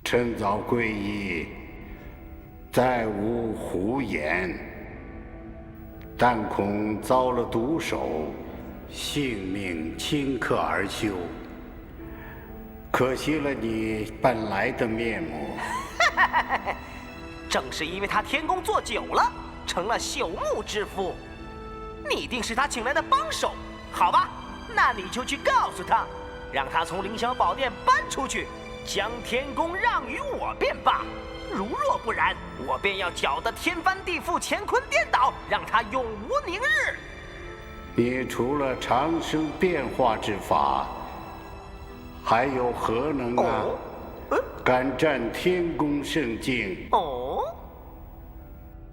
趁早归依，再无胡言。但恐遭了毒手，性命顷刻而休。可惜了你本来的面目。正是因为他天宫做久了，成了朽木之夫。你定是他请来的帮手，好吧？那你就去告诉他，让他从凌霄宝殿搬出去，将天宫让与我便罢。如若不然，我便要搅得天翻地覆、乾坤颠倒，让他永无宁日。你除了长生变化之法，还有何能啊？敢占天宫圣境？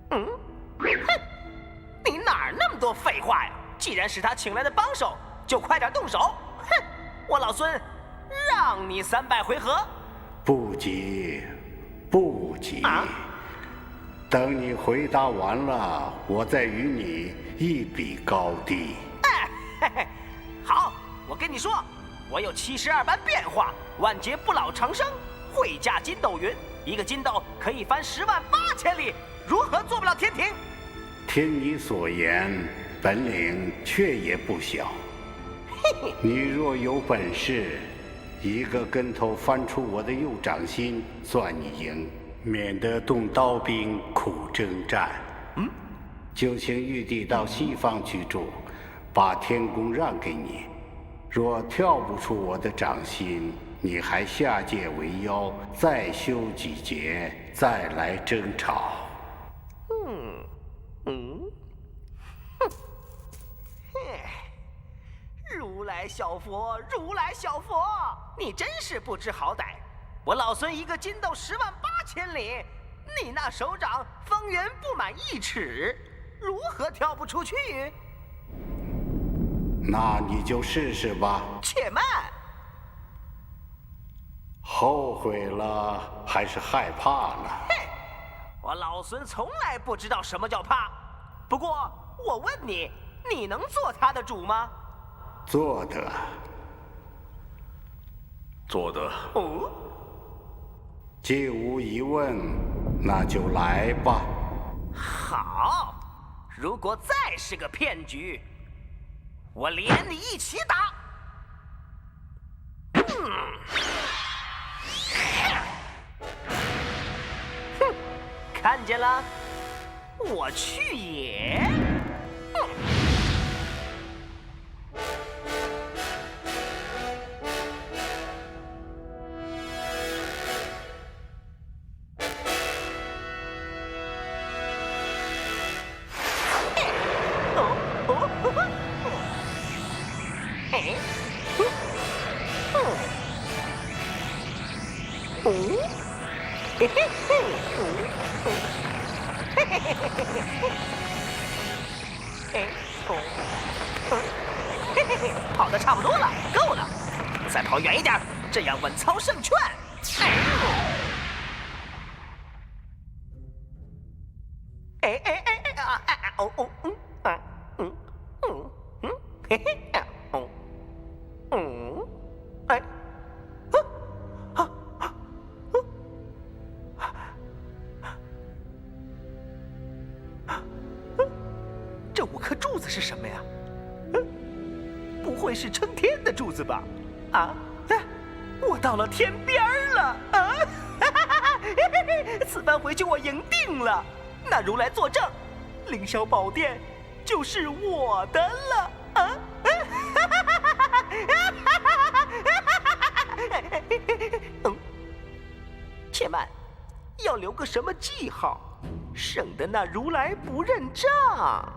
哼，你哪儿那么多废话呀？既然是他请来的帮手，就快点动手！哼，我老孙让你300回合。不急，不急。等你回答完了，我再与你一比高低。好，我跟你说，我有72般变化，万劫不老长生，会驾筋斗云，一个筋斗可以翻108000里，如何做不了天庭？听你所言，本领却也不小。你若有本事，一个跟头翻出我的右掌心，算你赢，免得动刀兵苦征战。就请玉帝到西方去住，把天宫让给你。若跳不出我的掌心，你还下界为妖，再修几劫，再来争吵。如来小佛，如来小佛，你真是不知好歹！我老孙一个筋斗108000里，你那手掌方圆不满1尺，如何跳不出去？那你就试试吧。且慢，后悔了还是害怕呢？我老孙从来不知道什么叫怕。不过我问你，你能做他的主吗？做得。做得。既无疑问，那就来吧。好，如果再是个骗局，我连你一起打。看见了，我去也。跑得差不多了，够了，再跑远一点，这样稳操胜券。这5颗柱子是什么呀？不会是撑天的柱子吧？我到了天边了啊！此番回去我赢定了。那如来作证，凌霄宝殿就是我的了啊！且慢，要留个什么记号，省得那如来不认账。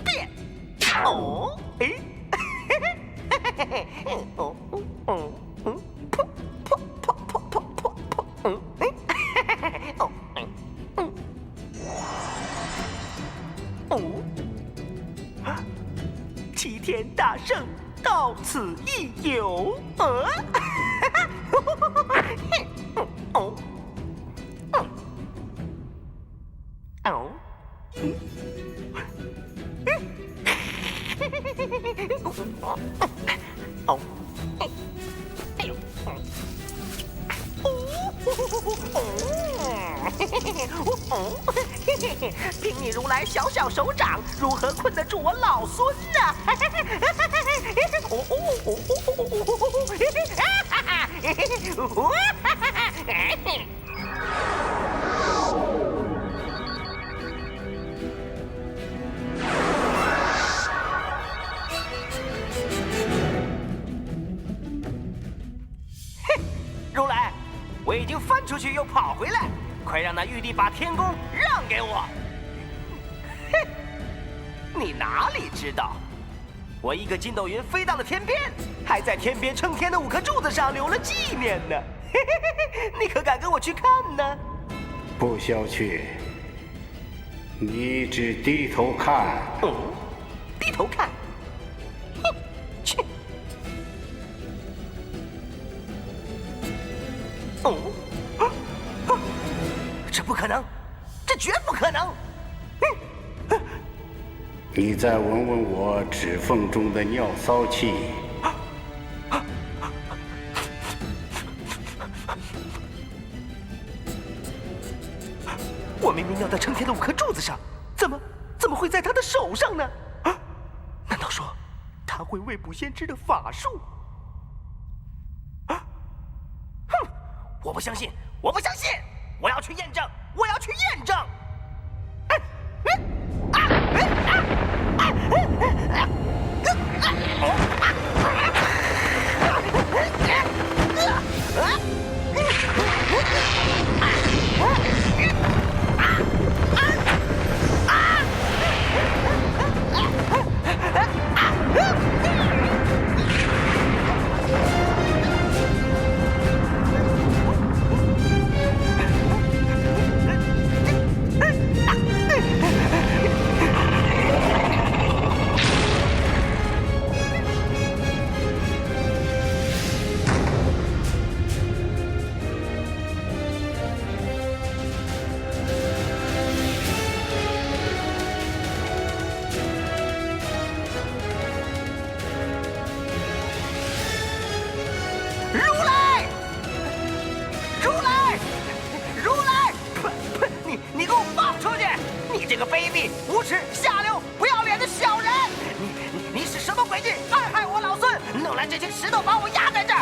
变。齐天大圣到此一游。凭你如来小小手掌，如何困得住我老孙呢？如来，我已经翻出去又跑回来，快让那玉帝把天宫让给我！哼，你哪里知道，我一个筋斗云飞到了天边，还在天边撑天的5颗柱子上留了纪念呢。你可敢跟我去看呢？不消去，你只低头看。低头看。哼，去。这不可能，这绝不可能！你再闻闻我指缝中的尿骚气。我明明尿在撑天的5颗柱子上，怎么会在他的手上呢？难道说他会未卜先知的法术？哼！我不相信！我不相信！我要去验证！我要去验证！无耻、下流、不要脸的小人！你是什么诡计，暗害我老孙？弄来这些石头把我压在这儿！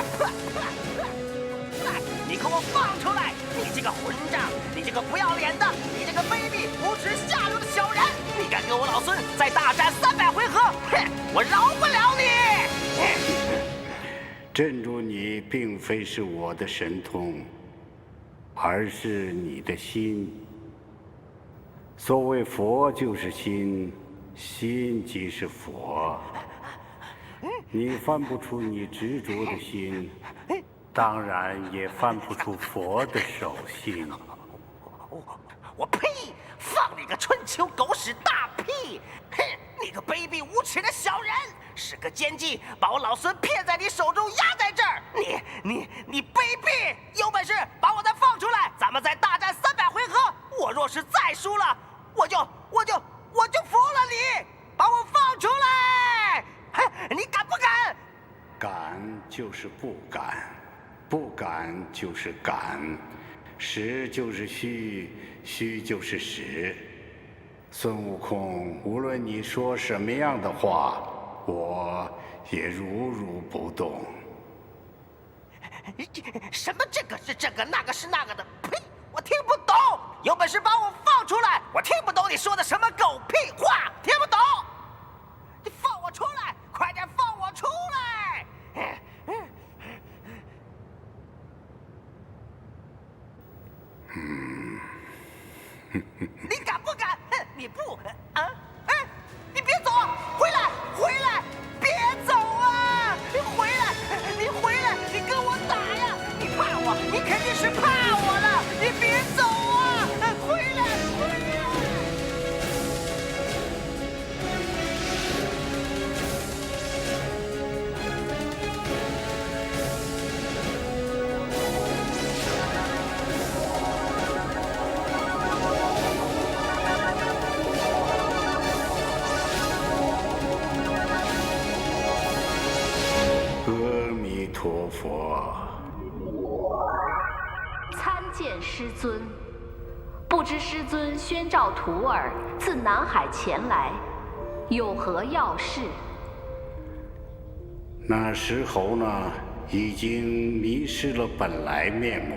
你给我放出来！你这个混账！你这个不要脸的！你这个卑鄙、无耻、下流的小人！你敢跟我老孙再大战300回合？哼！我饶不了你！镇住你，并非是我的神通，而是你的心。所谓佛就是心，心即是佛。你翻不出你执着的心，当然也翻不出佛的手心。我呸！放你个春秋狗屎大屁！哼！你个卑鄙无耻的小人，是个奸计，把我老孙骗在你手中，压在这儿！你卑鄙！有本事把我再放出来，咱们再大战300回合。我若是再输了，我就服了你！把我放出来！你敢不敢？敢就是不敢，不敢就是敢，实就是虚，虚就是实。孙悟空，无论你说什么样的话，我也如如不动。什么这个是这个，那个是那个的，呸！我听不懂。有本事把我放出来！我听不懂你说的什么狗屁话，听不懂。你放我出来，快点放我出来！你敢不敢？你不啊？你别走！回来！回来！别走啊！你回来！你回来！你跟我打呀！你怕我？你肯定是怕我了！你别走啊！回来！回来！见师尊，不知师尊宣召徒儿自南海前来，有何要事？那石猴呢，已经迷失了本来面目，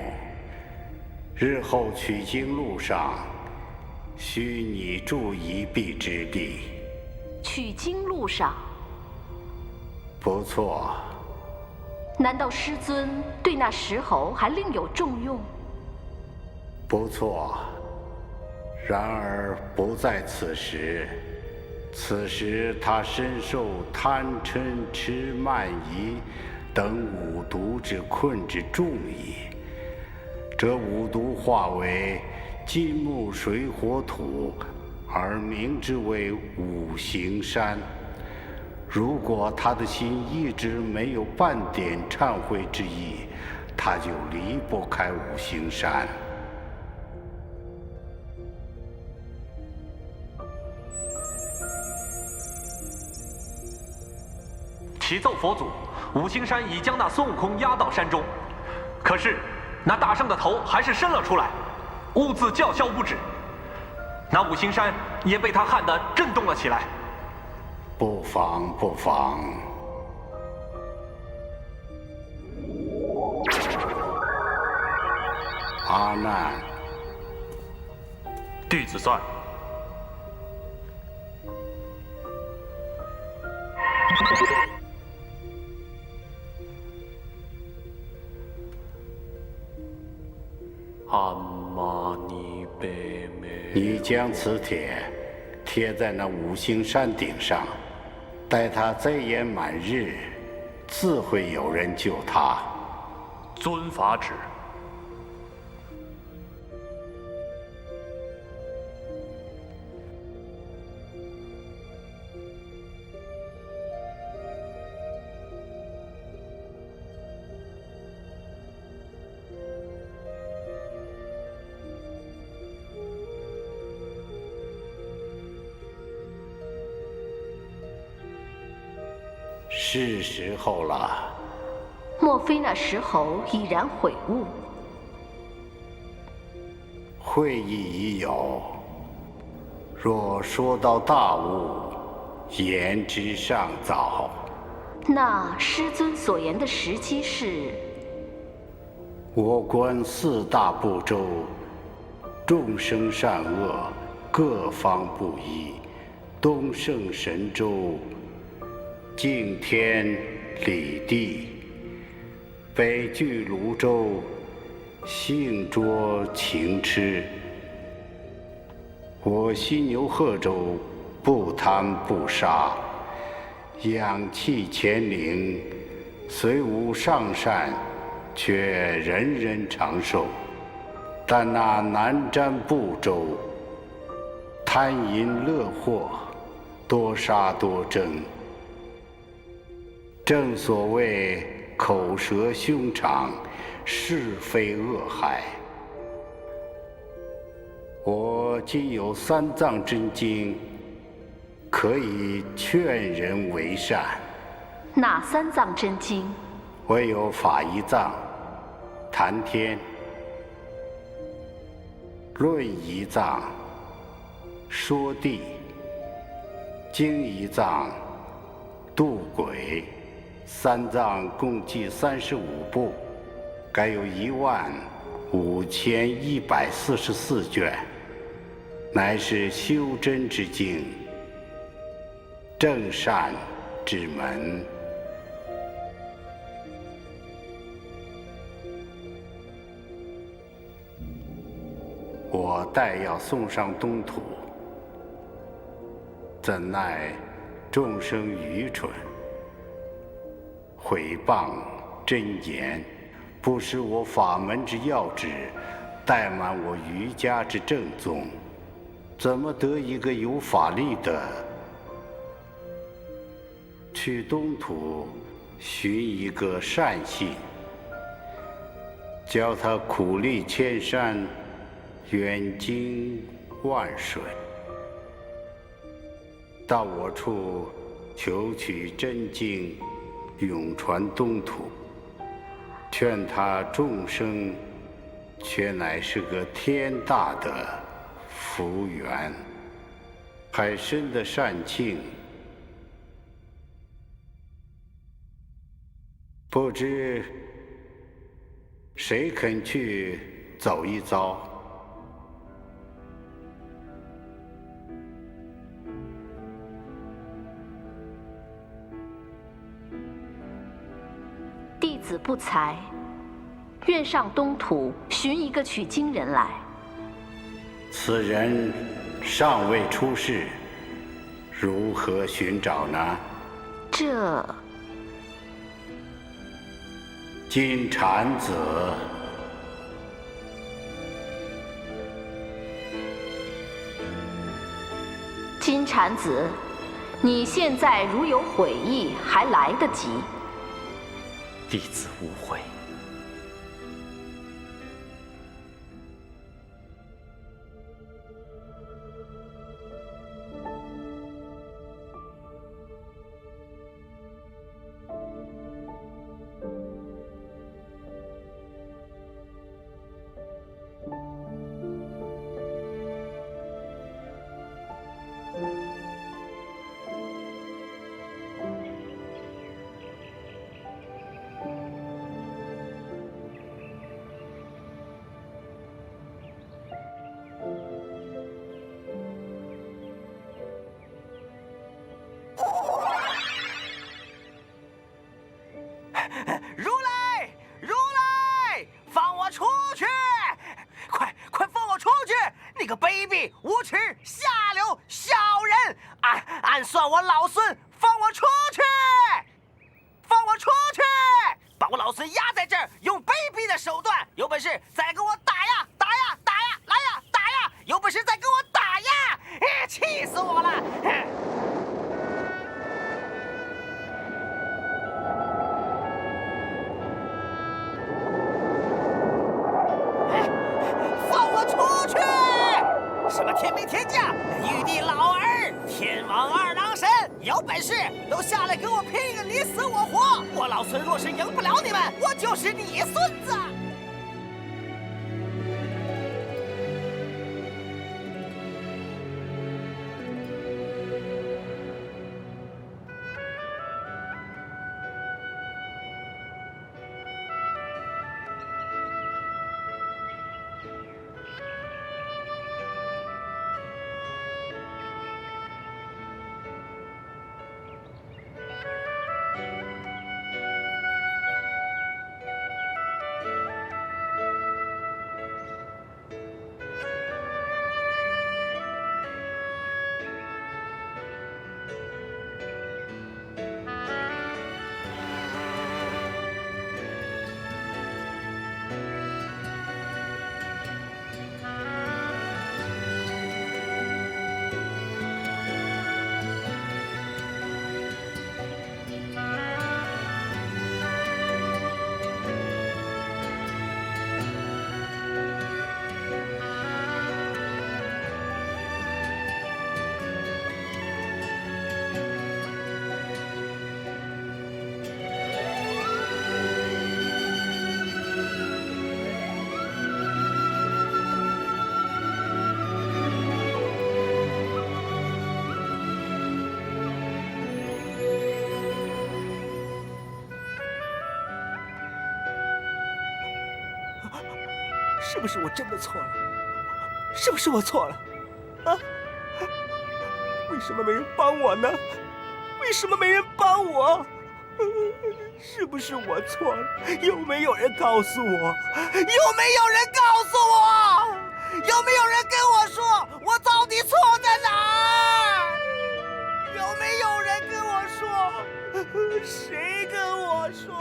日后取经路上，需你助一臂之力。取经路上，不错。难道师尊对那石猴还另有重用？不错。然而不在此时。此时他深受贪嗔痴慢疑等五毒之困之重矣。这五毒化为金木水火土，而名之为五行山。如果他的心一直没有半点忏悔之意，他就离不开五行山。启奏佛祖，五行山已将那孙悟空压到山中，可是那大圣的头还是伸了出来，兀自叫嚣不止。那五行山也被他撼得震动了起来。不妨不妨。阿难，弟子在。阿玛尼贝美。你将此帖贴在那五行山顶上，待他灾延满日，自会有人救他。遵法旨。是时候了。莫非那石猴已然悔悟？会意已有，若说到大悟，言之尚早。那师尊所言的时机是？我观四大部洲，众生善恶，各方不一。东胜神州，敬天理地；北距泸州，性捉情痴。我西牛贺州，不贪不杀，养气乾陵，虽无上善，却人人长寿。但那南瞻部洲，贪淫乐祸，多杀多争。正所谓口舌凶长，是非恶害。我今有三藏真经，可以劝人为善。哪三藏真经？我有法一藏、谈天、论一藏、说地、经一藏、度鬼。三藏共计35部，该有15144卷，乃是修真之经，正善之门。我待要送上东土，怎奈众生愚蠢，毁谤真言，不识我法门之要旨，怠慢我瑜伽之正宗，怎么得一个有法力的？去东土寻一个善信，教他苦历千山，远经万水，到我处求取真经，永传东土，劝他众生却乃是个天大的福缘。海参的善庆，不知谁肯去走一遭？弟子不才，愿上东土寻一个取经人来。此人尚未出世，如何寻找呢？这金蝉子。金蝉子，你现在如有悔意，还来得及。弟子无悔。如来，如来，放我出去！快放我出去！你个卑鄙无耻、下流小人！暗算我老孙！放我出去！放我出去！把我老孙压在这儿，用卑鄙的手段，有本事再给我打呀！打呀！打呀！来呀！打呀！有本事再给我打呀！气死我了！什么天兵天将、玉帝老儿、天王二郎神，有本事都下来跟我拼个你死我活！我老孙若是赢不了你们，我就是你孙子！是不是我真的错了？是不是我错了？啊？为什么没人帮我呢？为什么没人帮我？是不是我错了？有没有人告诉我？有没有人告诉我？有没有人跟我说我到底错在哪儿？有没有人跟我说？谁跟我说？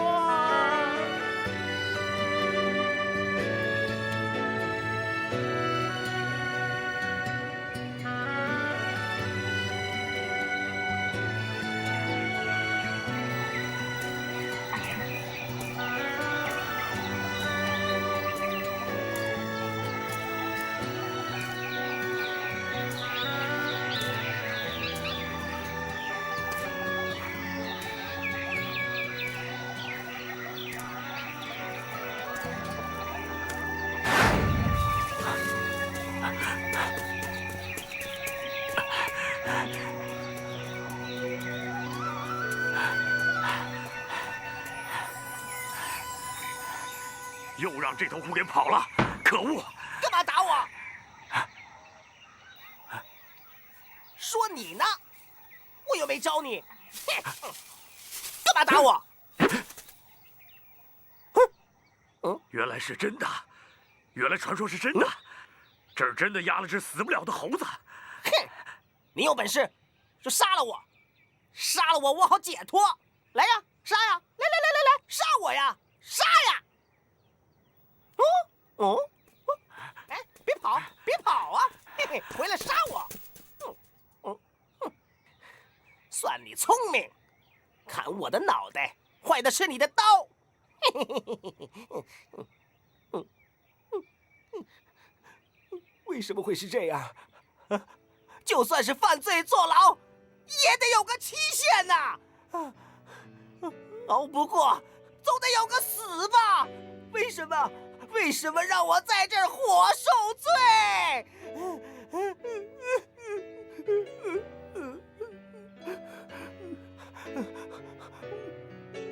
又让这头狐给跑了，可恶！干嘛打我？说你呢，我又没招你。哼，干嘛打我？原来是真的，原来传说是真的，这儿真的压了只死不了的猴子。哼，你有本事就杀了我，杀了我，我好解脱。来呀，杀呀！来，杀我呀！杀呀！哎，别跑啊！嘿嘿，回来杀我！算你聪明，砍我的脑袋，坏的是你的刀。为什么会是这样？就算是犯罪坐牢，也得有个期限呐！熬不过，总得有个死吧？为什么？为什么让我在这儿活受罪？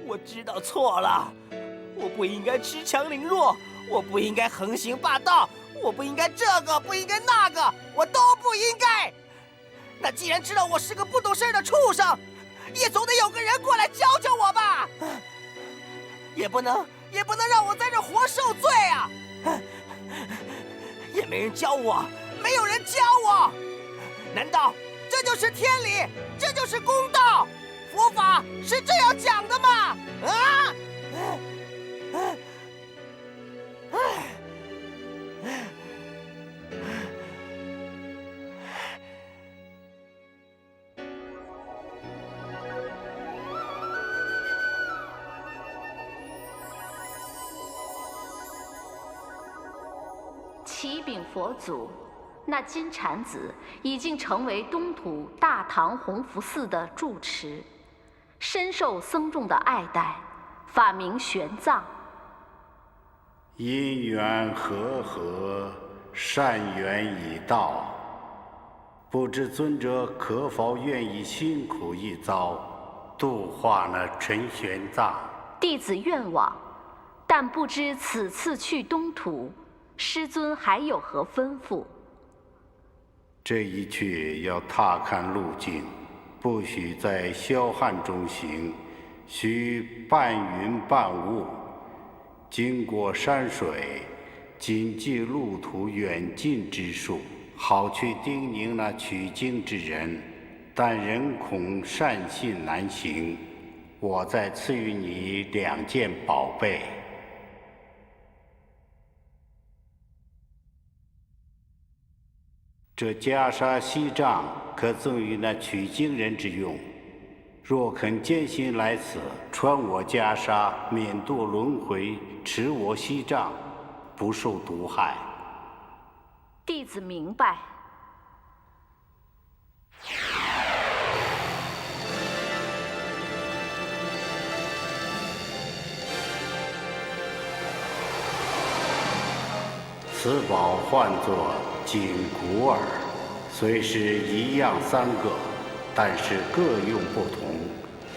我知道错了，我不应该恃强凌弱，我不应该横行霸道，我不应该这个，不应该那个，我都不应该。那既然知道我是个不懂事的畜生，也总得有个人过来教教我吧。也不能让我在这活受罪啊！也没人教我，没有人教我。难道这就是天理？这就是公道？佛法是这样讲的吗？啊！启禀佛祖，那金蝉子已经成为东土大唐弘福寺的住持，深受僧众的爱戴，法名玄奘。因缘和合，善缘已到，不知尊者可否愿意辛苦一遭，度化那陈玄奘？弟子愿往，但不知此次去东土，师尊还有何吩咐？这一去要踏看路径，不许在霄汉中行，须半云半雾，经过山水，谨记路途远近之数，好去叮咛那取经之人。但人恐善信难行，我再赐予你2件宝贝。这袈裟锡杖可赠予那取经人之用，若肯艰辛来此，穿我袈裟，免堕轮回，持我锡杖，不受毒害。弟子明白。此宝唤作紧箍耳，虽是一样3个，但是各用不同。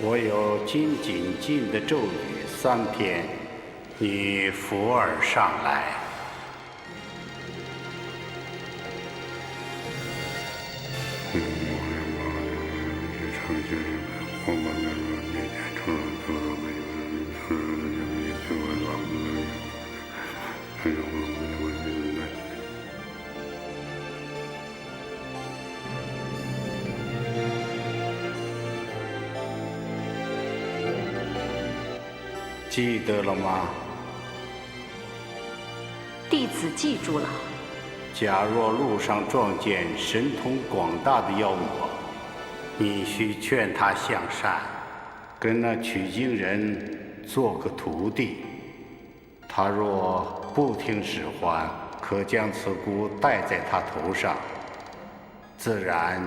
我有金紧禁的咒语3篇，你扶耳上来。记得了吗？弟子记住了。假若路上撞见神通广大的妖魔，你须劝他向善，跟那取经人做个徒弟。他若不听使唤，可将此箍戴在他头上，自然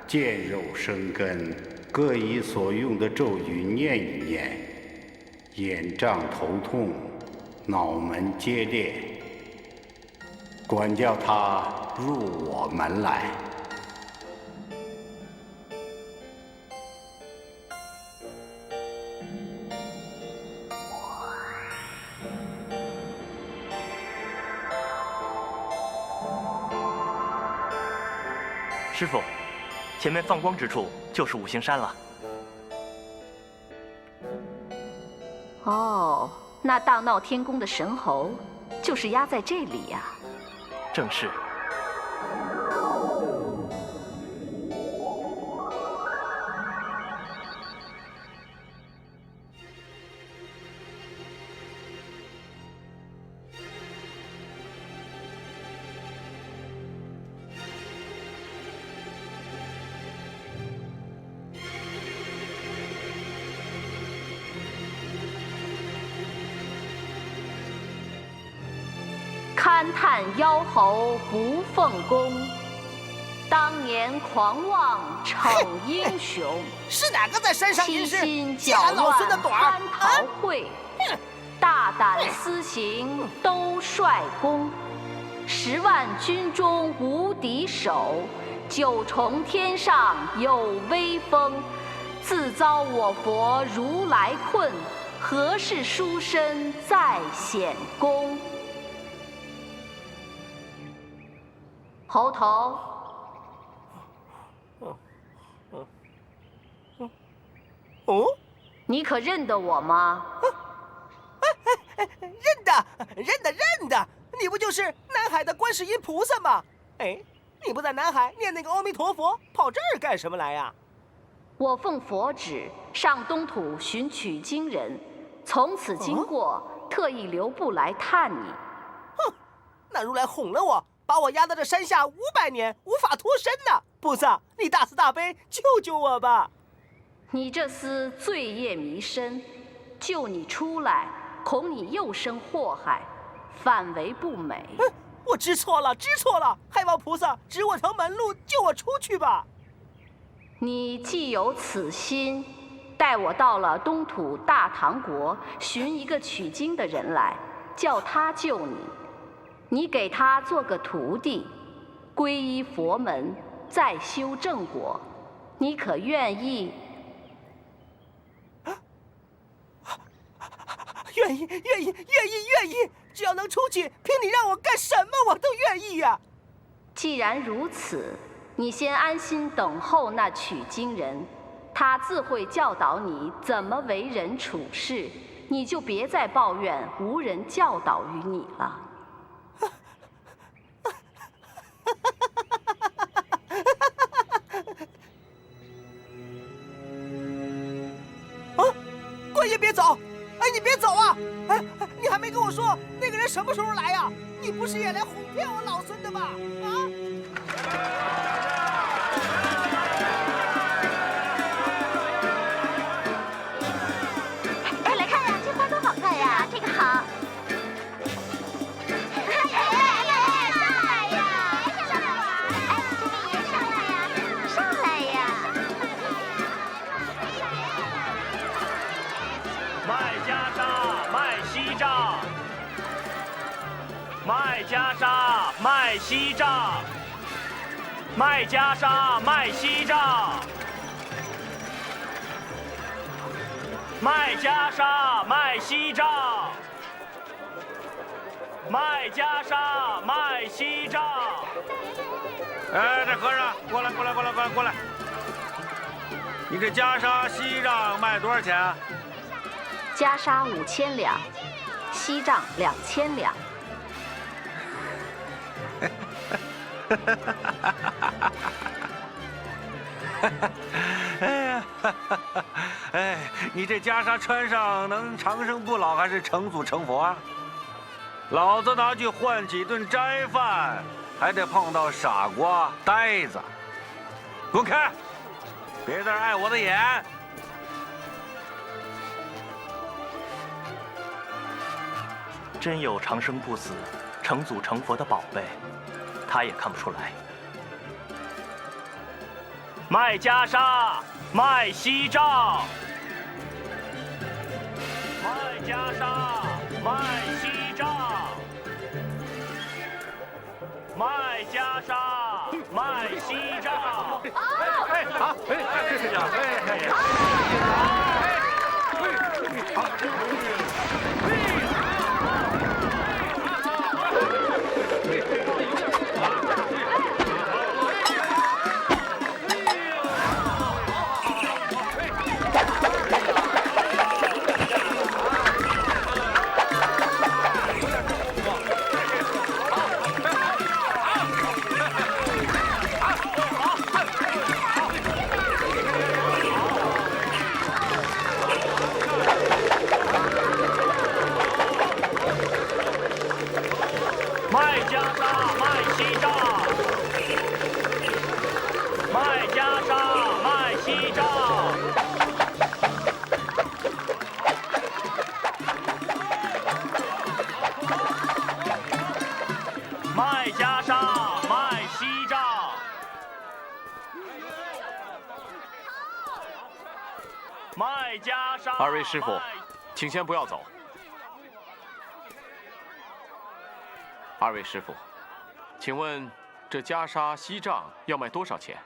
见肉生根，各以所用的咒语念一念，眼胀头痛，脑门接裂，管教他入我门来。师傅，前面放光之处就是五行山了。哦，那大闹天宫的神猴，就是压在这里呀。正是。勘探妖猴不奉公，当年狂妄逞英雄。是哪个在山上吟诗？欺心借搅乱俺老孙的短蟠儿！桃会，大胆私行都率功。10万军中无敌手，9重天上有威风。自遭我佛如来困，何事书生在显公？猴头，哦，你可认得我吗？认得，你不就是南海的观世音菩萨吗？哎，你不在南海念那个阿弥陀佛，跑这儿干什么来呀？我奉佛旨上东土寻取经人，从此经过，特意留步来探你。哼，那如来哄了我，把我压在这山下500年，无法脱身呢。菩萨，你大慈大悲，救救我吧！你这厮罪业弥深，救你出来，恐你又生祸害，反为不美。我知错了，还望菩萨指我条门路，救我出去吧。你既有此心，带我到了东土大唐国，寻一个取经的人来，叫他救你。你给他做个徒弟，皈依佛门，再修正果，你可愿意？愿意！只要能出去，凭你让我干什么，我都愿意呀。既然如此，你先安心等候那取经人，他自会教导你怎么为人处事，你就别再抱怨无人教导于你了。啊！官爷别走！哎，你别走啊！哎，你还没跟我说那个人什么时候来呀？你不是也来哄骗我老孙的吧？啊！哎，来看呀，这花多好看呀！这个好。卖袈裟，卖西帐，卖袈裟，卖西帐，卖袈裟，卖西帐，卖袈裟，卖西帐。哎，这和尚，过来！你这袈裟、西帐卖多少钱啊？袈裟5000两，西帐2000两。哎，你这袈裟穿上能长生不老，还是成祖成佛啊？老子拿去换几顿斋饭，还得碰到傻瓜呆子。滚开！别在这碍我的眼！真有长生不死、成祖成佛的宝贝，他也看不出来。卖袈裟，卖西帐，卖袈裟，卖西帐，卖袈裟，卖西帐。这是讲，麦加沙麦西帐，麦加沙麦西帐，麦加沙麦西帐，麦加沙。二位师傅，请先不要走。二位师傅，请问这袈裟锡杖要卖多少钱？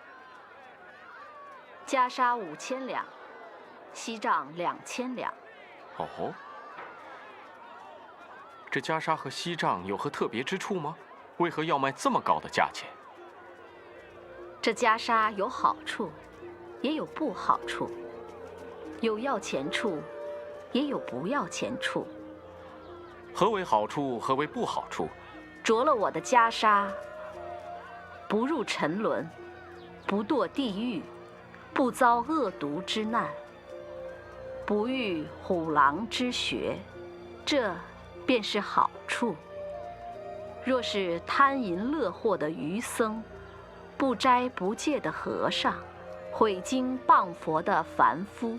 袈裟5000两，锡杖2000两。哦，这袈裟和锡杖有何特别之处吗？为何要卖这么高的价钱？这袈裟有好处，也有不好处，有要钱处，也有不要钱处。何为好处？何为不好处？着了我的袈裟，不入沉沦，不堕地狱，不遭恶毒之难，不遇虎狼之穴，这便是好处。若是贪淫乐祸的愚僧，不斋不戒的和尚，毁经谤佛的凡夫，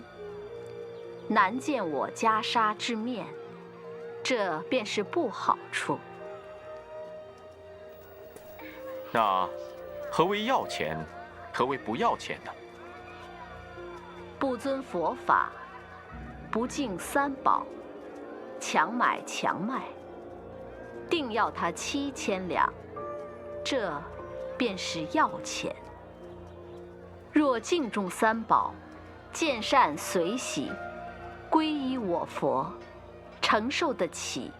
难见我袈裟之面，这便是不好处。那何为要钱？何为不要钱呢？不遵佛法，不敬三宝，强买强卖，定要他7000两，这便是要钱。若敬重三宝，见善随喜，皈依我佛，承受得起，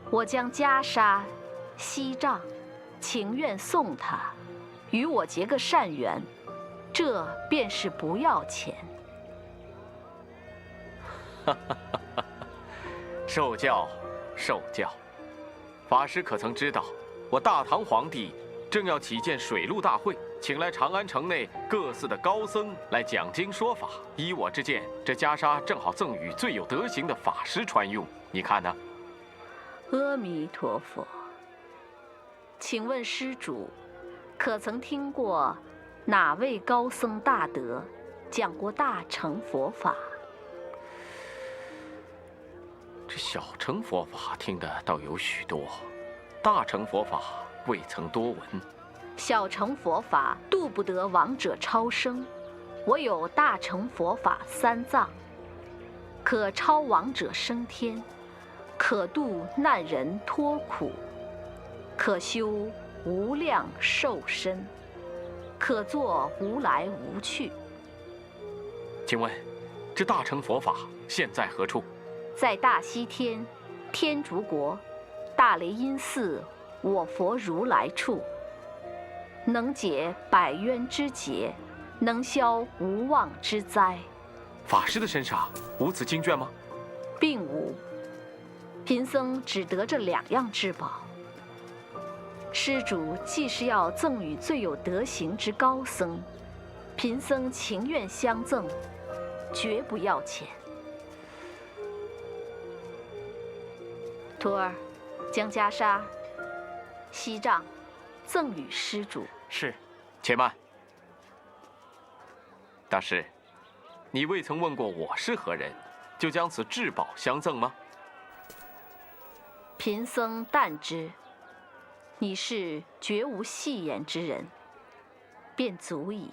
我将袈裟、锡杖情愿送他，与我结个善缘，这便是不要钱。受教，受教。法师可曾知道，我大唐皇帝正要起建水陆大会，请来长安城内各寺的高僧来讲经说法。依我之见，这袈裟正好赠与最有德行的法师穿用，你看呢？阿弥陀佛。请问施主，可曾听过哪位高僧大德讲过大乘佛法？这小乘佛法听的倒有许多，大乘佛法未曾多闻。小乘佛法度不得亡者超生，我有大乘佛法3藏，可超亡者升天，可度难人脱苦，可修无量寿身，可作无来无去。请问，这大乘佛法现在何处？在大西天天竺国大雷音寺我佛如来处，能解百冤之结，能消无妄之灾。法师的身上无此经卷吗？并无，贫僧只得这2样至宝。施主既是要赠与最有德行之高僧，贫僧情愿相赠，绝不要钱。徒儿，将袈裟、锡杖赠与施主。是，且慢。大师，你未曾问过我是何人，就将此至宝相赠吗？贫僧但知，你是绝无戏言之人，便足矣。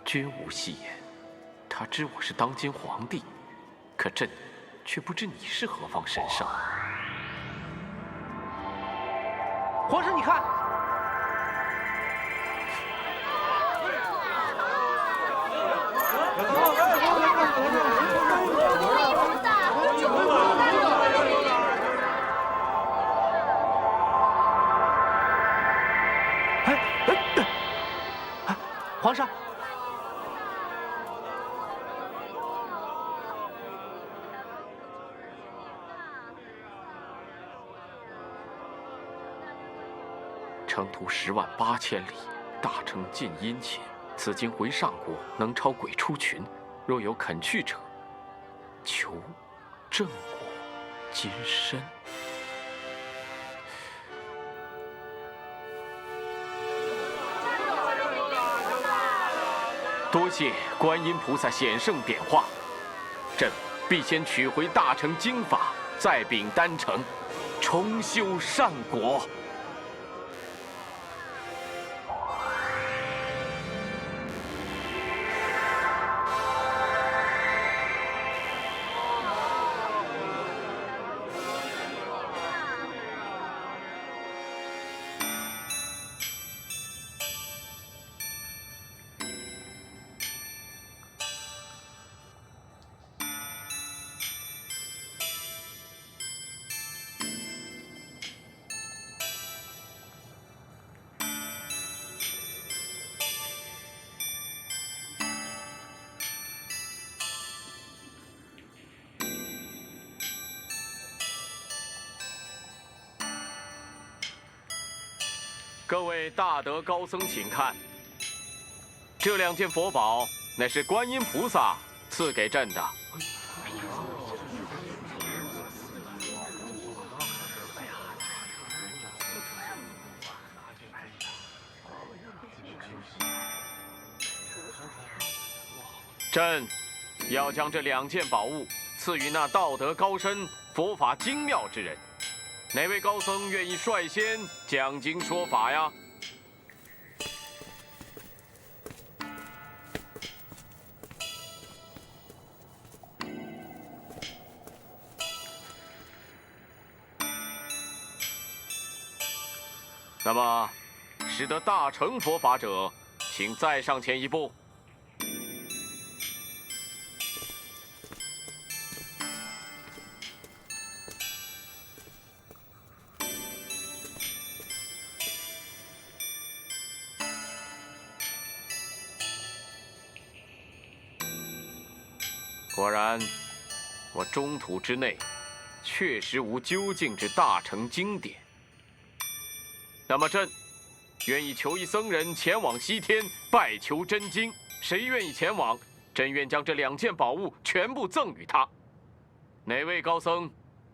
绝无戏言，他知我是当今皇帝，可朕却不知你是何方神圣。皇上，你看，皇上。程途108000里，大成尽殷勤，此经回上国，能超鬼出群。若有肯去者，求正果金身。多谢观音菩萨显圣点化，朕必先取回大成经法，再禀丹城，重修善果。各位大德高僧，请看，这2件佛宝乃是观音菩萨赐给朕的。朕要将这2件宝物赐予那道德高深、佛法精妙之人。哪位高僧愿意率先讲经说法呀？那么，使得大乘佛法者，请再上前一步。果然，我中土之内确实无究竟之大乘经典。那么朕愿意求一僧人前往西天拜求真经，谁愿意前往，朕愿将这2件宝物全部赠与他。哪位高僧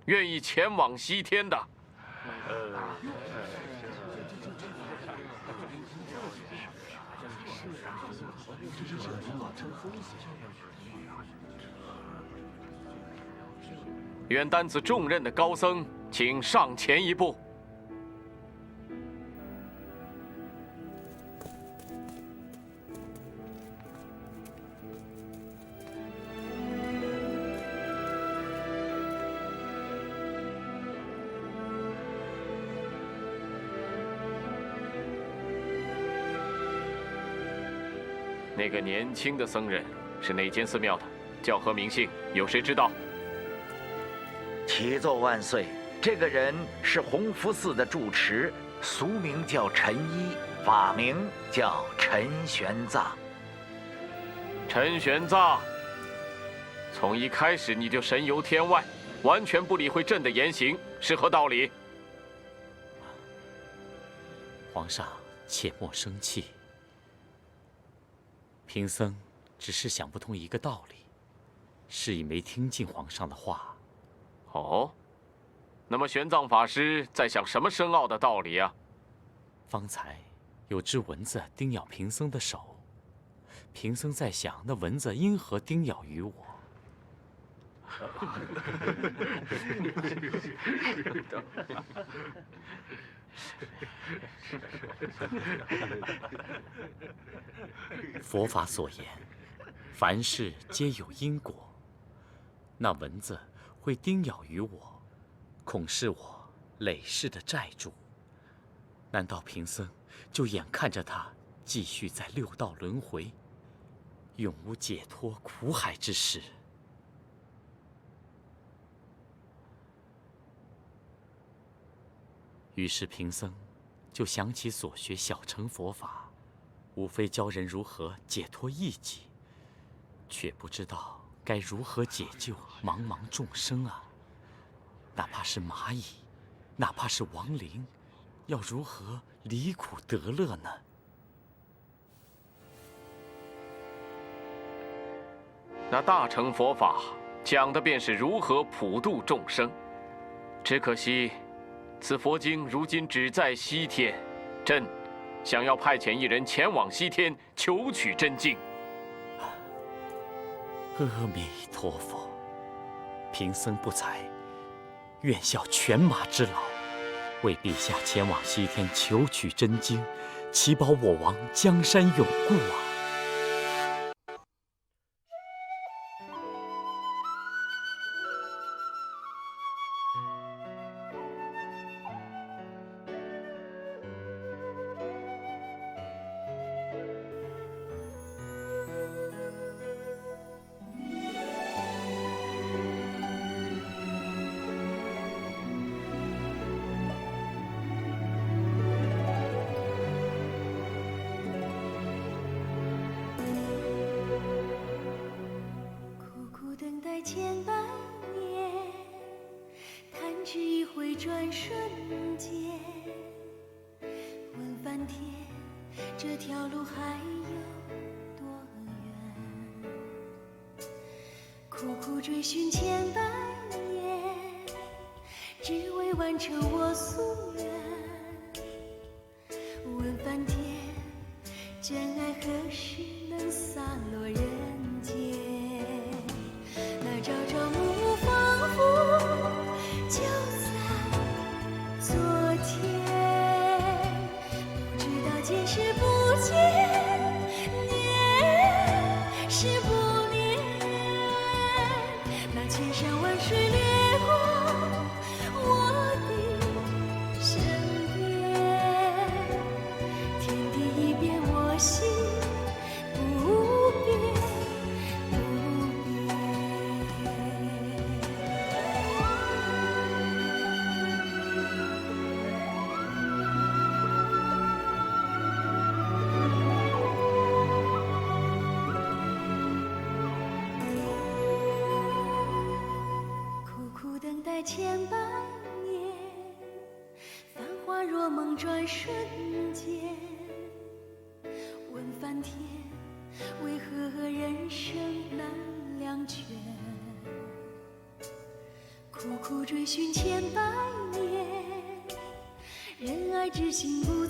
愿意前往西天的？愿担此重任的高僧，请上前一步。那个年轻的僧人是哪间寺庙的？叫何名姓？有谁知道？启奏万岁，这个人是弘福寺的住持，俗名叫陈一，法名叫陈玄奘。陈玄奘，从一开始你就神游天外，完全不理会朕的言行，是何道理？皇上，切莫生气。贫僧只是想不通一个道理，是以没听进皇上的话。哦，那么玄奘法师在想什么深奥的道理啊？方才有只蚊子叮咬贫僧的手，贫僧在想，那蚊子因何叮咬于我？佛法所言，凡事皆有因果。那蚊子会叮咬于我，恐是我累世的债主。难道贫僧就眼看着他继续在6道轮回，永无解脱苦海之时？于是贫僧就想起所学小乘佛法，无非教人如何解脱异己，却不知道该如何解救茫茫众生啊！哪怕是蚂蚁，哪怕是亡灵，要如何离苦得乐呢？那大乘佛法讲的便是如何普度众生。只可惜，此佛经如今只在西天，朕想要派遣一人前往西天求取真经。阿弥陀佛，贫僧不才，愿效犬马之劳，为陛下前往西天求取真经，祈保我王江山永固啊！千百年，弹指一挥转瞬间。问翻天，这条路还有多远？苦苦追寻千百年，只为完成我夙愿。问翻天，真爱何时能洒落人间？那朝朝暮暮仿佛就在昨天，不知道见是不见，念是不念。那千山万水掠过我的身边，天地一变，我心不变。千百年，繁华若梦转瞬间。问翻天，为何人生难两全？苦苦追寻千百年，人爱之心不